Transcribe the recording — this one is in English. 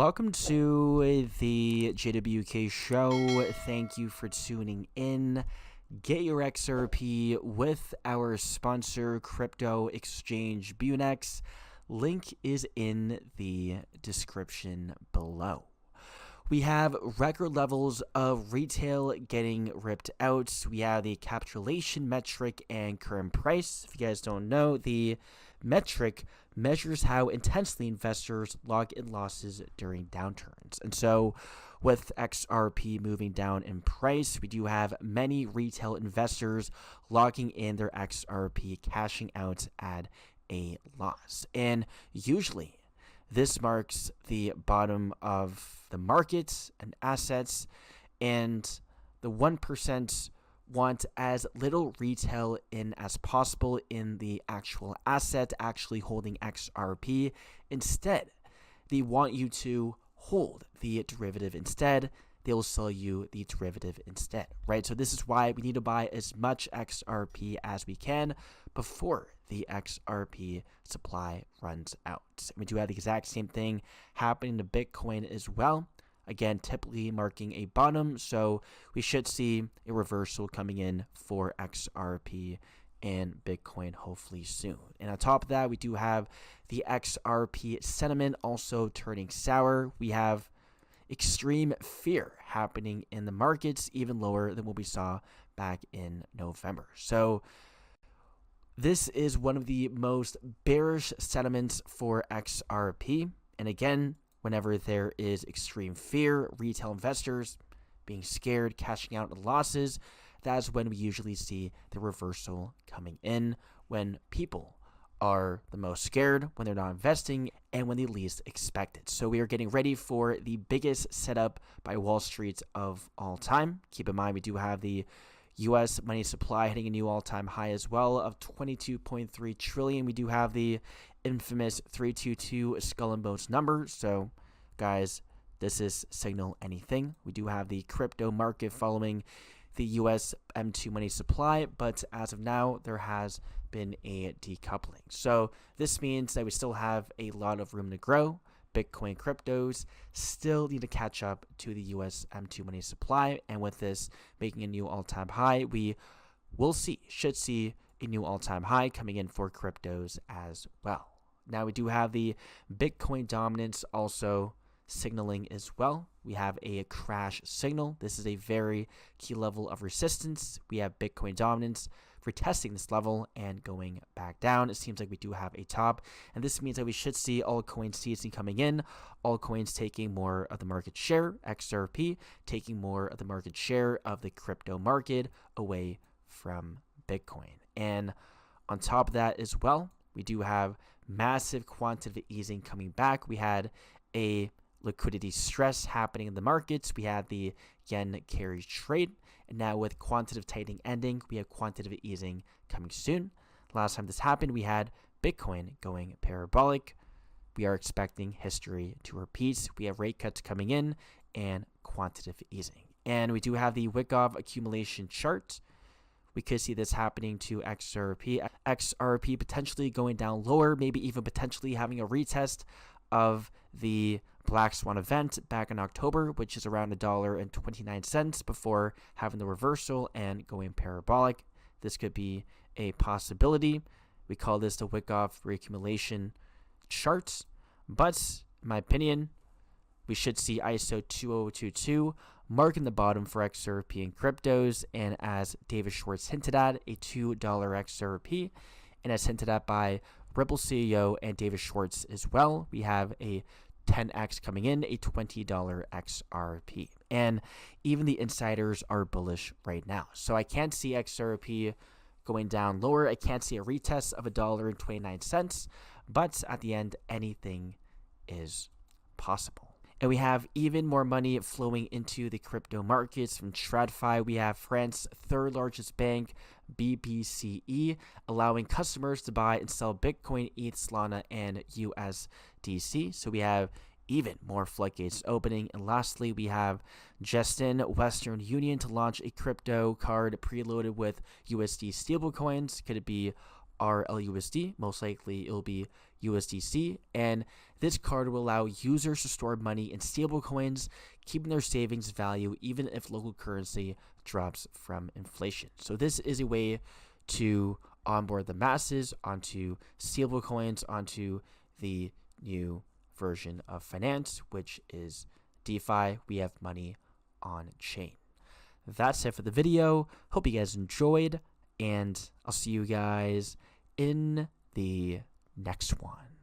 Welcome to the JWK show. Thank you for tuning in. Get your XRP with our sponsor, crypto exchange BITUNIX. Link is in the description below. We have record levels of retail getting ripped out. We have the capitulation metric and current price. If you guys don't know, the metric measures how intensely investors lock in losses during downturns. And so with XRP moving down in price, we do have many retail investors locking in their XRP, cashing out at a loss. And usually this marks the bottom of the markets and assets, and the 1% want as little retail in as possible in the actual asset, actually holding XRP. Instead, they want you to hold the derivative instead. They'll sell you the derivative instead, right? So this is why we need to buy as much XRP as we can before the XRP supply runs out. We do have the exact same thing happening to Bitcoin as well. Again, typically marking a bottom, so we should see a reversal coming in for XRP and Bitcoin hopefully soon. And on top of that, we do have the XRP sentiment also turning sour. We have extreme fear happening in the markets, even lower than what we saw back in November. So this is one of the most bearish sentiments for XRP. And again, whenever there is extreme fear, retail investors being scared, cashing out losses, that's when we usually see the reversal coming in, when people are the most scared, when they're not investing, and when they least expect it. So we are getting ready for the biggest setup by Wall Street of all time. Keep in mind, we do have the U.S. money supply hitting a new all-time high as well of 22.3 trillion. We do have the infamous 322 skull and bones number. So, guys, this is signal anything. We do have the crypto market following the U.S. M2 money supply, but as of now, there has been a decoupling. So this means that we still have a lot of room to grow. Bitcoin cryptos still need to catch up to the US M2 money supply, and with this making a new all-time high, we should see a new all-time high coming in for cryptos as well. Now we do have the Bitcoin dominance also signaling as well. We have a crash signal. This is a very key level of resistance. We have Bitcoin dominance for testing this level and going back down. It seems like we do have a top, and this means that we should see altcoin season coming in, altcoins taking more of the market share, XRP taking more of the market share of the crypto market away from Bitcoin. And on top of that as well, we do have massive quantitative easing coming back. We had a liquidity stress happening in the markets. We had the yen carry trade, and now with quantitative tightening ending, we have quantitative easing coming soon. Last time this happened, we had Bitcoin going parabolic. We are expecting history to repeat. We have rate cuts coming in and quantitative easing. And we do have the Wyckoff accumulation chart. We could see this happening to XRP. XRP potentially going down lower, maybe even potentially having a retest of the Black Swan event back in October, which is around $1.29 before having the reversal and going parabolic. This could be a possibility. We call this the Wyckoff reaccumulation chart, but in my opinion, we should see ISO 2022 marking the bottom for XRP and cryptos, and as David Schwartz hinted at, a $2 XRP, and as hinted at by Ripple CEO and David Schwartz as well, we have a 10x coming in, a $20 XRP. And even the insiders are bullish right now. So I can't see XRP going down lower. I can't see a retest of $1.29, but at the end, anything is possible. And we have even more money flowing into the crypto markets from TradFi. We have France's third largest bank, BPCE, allowing customers to buy and sell Bitcoin, ETH, Solana, and USDC. So we have even more floodgates opening. And lastly, we have Justin, Western Union, to launch a crypto card preloaded with USD stablecoins. Could it be are LUSD. Most likely it'll be USDC. And this card will allow users to store money in stable coins, keeping their savings value even if local currency drops from inflation. So this is a way to onboard the masses onto stable coins, onto the new version of finance, which is DeFi. We have money on chain. That's it for the video. Hope you guys enjoyed, and I'll see you guys in the next one.